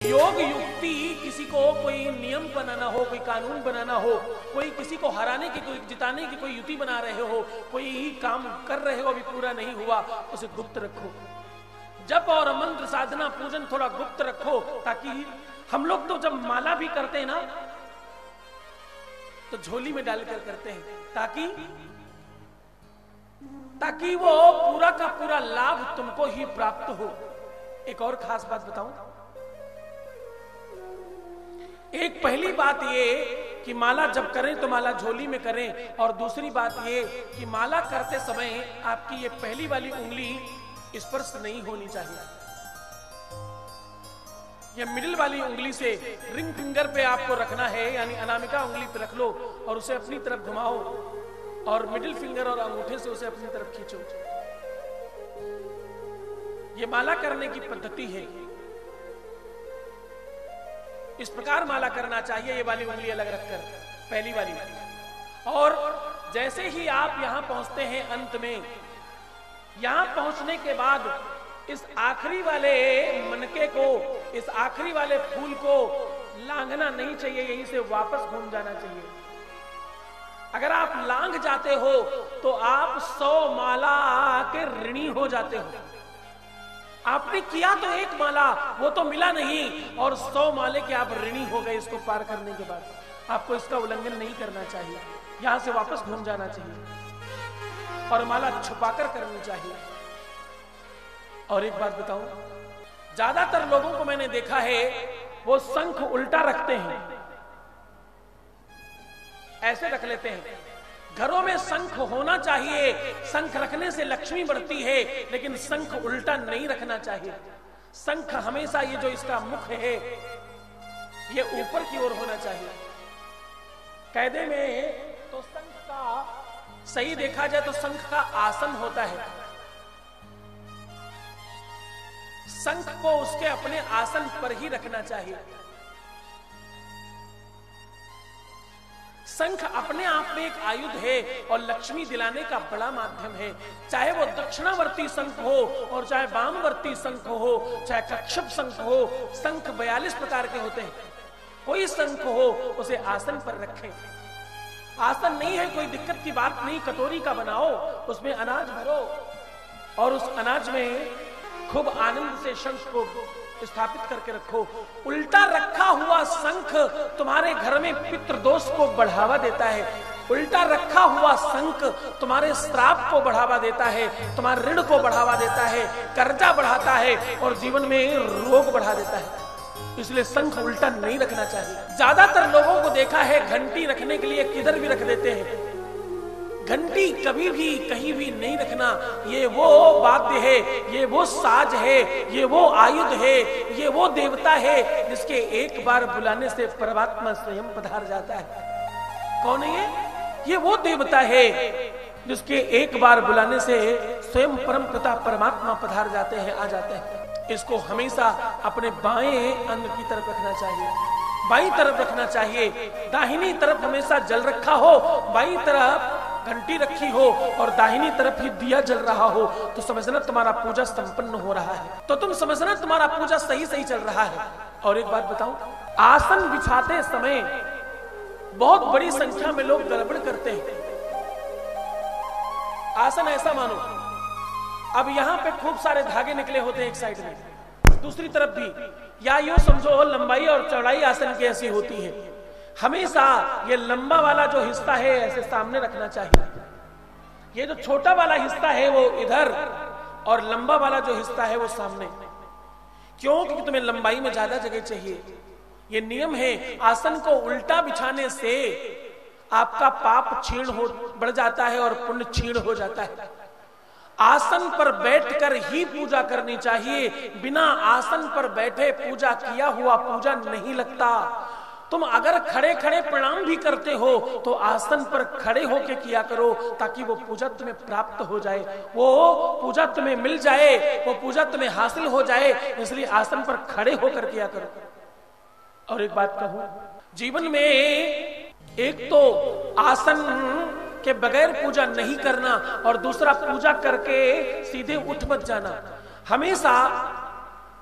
योग युक्ति किसी को कोई नियम बनाना हो, कोई कानून बनाना हो, कोई किसी को हराने की, कोई जिताने की कोई युक्ति बना रहे हो, कोई काम कर रहे हो अभी पूरा नहीं हुआ, उसे गुप्त रखो। जप और मंत्र साधना पूजन थोड़ा गुप्त रखो, ताकि हम लोग तो जब माला भी करते हैं ना तो झोली में डालकर करते हैं, ताकि वो पूरा का पूरा लाभ तुमको ही प्राप्त हो। एक और खास बात बताऊं, एक पहली बात ये कि माला जब करें तो माला झोली में करें, और दूसरी बात ये कि माला करते समय आपकी ये पहली वाली उंगली स्पर्श नहीं होनी चाहिए। ये मिडिल वाली उंगली से रिंग फिंगर पे आपको रखना है, यानी अनामिका उंगली पे रख लो और उसे अपनी तरफ घुमाओ, और मिडिल फिंगर और अंगूठे से उसे अपनी तरफ खींचो। ये माला करने की पद्धति है, इस प्रकार माला करना चाहिए। ये वाली उंगली अलग रखकर, पहली वाली। और जैसे ही आप यहां पहुंचते हैं अंत में, यहां पहुंचने के बाद इस आखिरी वाले मनके को, इस आखिरी वाले फूल को लांघना नहीं चाहिए, यहीं से वापस घूम जाना चाहिए। अगर आप लांघ जाते हो तो आप 100 माला के ऋणी हो जाते हो। आपने किया तो एक माला, वो तो मिला नहीं, और 100 माले के आप ऋणी हो गए इसको पार करने के बाद। आपको इसका उल्लंघन नहीं करना चाहिए, यहां से वापस घूम जाना चाहिए और माला छुपाकर करनी चाहिए। और एक बात बताऊं, ज्यादातर लोगों को मैंने देखा है वो शंख उल्टा रखते हैं, ऐसे रख लेते हैं। घरों में शंख होना चाहिए, शंख रखने से लक्ष्मी बढ़ती है, लेकिन शंख उल्टा नहीं रखना चाहिए। शंख हमेशा ये जो इसका मुख है ये ऊपर की ओर होना चाहिए। कायदे में तो शंख का सही देखा जाए तो शंख का आसन होता है, शंख को उसके अपने आसन पर ही रखना चाहिए। शंख अपने आप में एक आयुध है और लक्ष्मी दिलाने का बड़ा माध्यम है। चाहे वो दक्षिणावर्ती शंख हो और चाहे वामवर्ती शंख हो, चाहे कक्षप शंख हो, शंख 42 प्रकार के होते हैं। कोई शंख हो उसे आसन पर रखें। आसन नहीं है कोई दिक्कत की बात नहीं, कटोरी का बनाओ, उसमें अनाज भरो और उस अनाज में खूब आनंद से शंख को स्थापित करके रखो। उल्टा रखा हुआ शंख तुम्हारे घर में पितृदोष को बढ़ावा देता है, उल्टा रखा हुआ शंख तुम्हारे श्राप को बढ़ावा देता है, तुम्हारे ऋण को बढ़ावा देता है, कर्जा बढ़ाता है और जीवन में रोग बढ़ा देता है। इसलिए शंख उल्टा नहीं रखना चाहिए। ज्यादातर लोगों को देखा है घंटी रखने के लिए किधर भी रख देते हैं। घंटी कभी भी कहीं भी नहीं रखना। ये वो वाद्य है, ये वो साज है, ये वो आयुध है, ये वो देवता है जिसके एक बार बुलाने से परमात्मा स्वयं पधार जाता है। कौन है ये? वो देवता है जिसके एक बार बुलाने से स्वयं परम पिता परमात्मा पधार जाते हैं, आ जाते हैं। इसको हमेशा अपने बाएं अंग की तरफ रखना चाहिए, बाईं तरफ रखना चाहिए। दाहिनी तरफ हमेशा जल रखा हो, बाईं तरफ घंटी रखी हो और दाहिनी तरफ ही दिया जल रहा हो, तो समझना तुम्हारा पूजा संपन्न हो रहा है, तो तुम समझना तुम्हारा पूजा सही सही चल रहा है। और एक बात बताऊं, आसन बिछाते समय बहुत बड़ी संख्या में लोग गड़बड़ करते हैं। आसन ऐसा मानो, अब यहां पे खूब सारे धागे निकले होते हैं एक साइड में, दूसरी तरफ भी, या यूं समझो लंबाई और चौड़ाई आसन की ऐसी होती है। हमेशा ये लंबा वाला जो हिस्सा है ऐसे सामने रखना चाहिए, ये जो छोटा वाला हिस्सा है वो इधर और लंबा वाला जो हिस्सा है वो सामने। क्यों? क्योंकि तुम्हें लंबाई में ज्यादा जगह चाहिए। ये नियम है। आसन को उल्टा बिछाने से आपका पाप क्षीण हो बढ़ जाता है और पुण्य क्षीण हो जाता है। आसन पर बैठकर ही पूजा करनी चाहिए, बिना आसन पर बैठे पूजा किया हुआ पूजा नहीं लगता। तुम अगर खड़े खड़े प्रणाम भी करते हो तो आसन पर खड़े होके किया करो, ताकि वो पूजा तुम्हें प्राप्त हो जाए, वो पूजा तुम्हें मिल जाए, वो पूजा तुम्हें हासिल हो जाए। इसलिए आसन पर खड़े होकर किया करो। और एक बात कहूं, जीवन में एक तो आसन के बगैर पूजा नहीं करना और दूसरा पूजा करके सीधे उठ मत जाना। हमेशा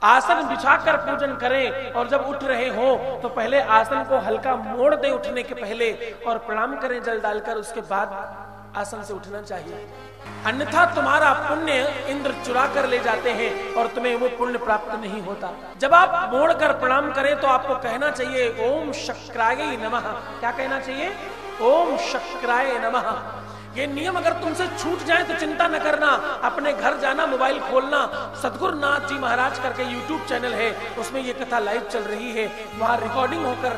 आसन बिछाकर पूजन करें और जब उठ रहे हो तो पहले आसन को हल्का मोड़ दे उठने के पहले और प्रणाम करें जल डालकर, उसके बाद आसन से उठना चाहिए। अन्यथा तुम्हारा पुण्य इंद्र चुरा कर ले जाते हैं और तुम्हें वो पुण्य प्राप्त नहीं होता। जब आप मोड़ कर प्रणाम करें तो आपको कहना चाहिए ओम शक्राय नमः। क्या कहना चाहिए? ओम शक्राय नमः। ये नियम अगर तुमसे छूट जाए तो चिंता न करना, अपने घर जाना, मोबाइल खोलना, सद्गुरुनाथ जी महाराज करके यूट्यूब चैनल है, उसमें ये कथा लाइव चल रही है, वहां रिकॉर्डिंग होकर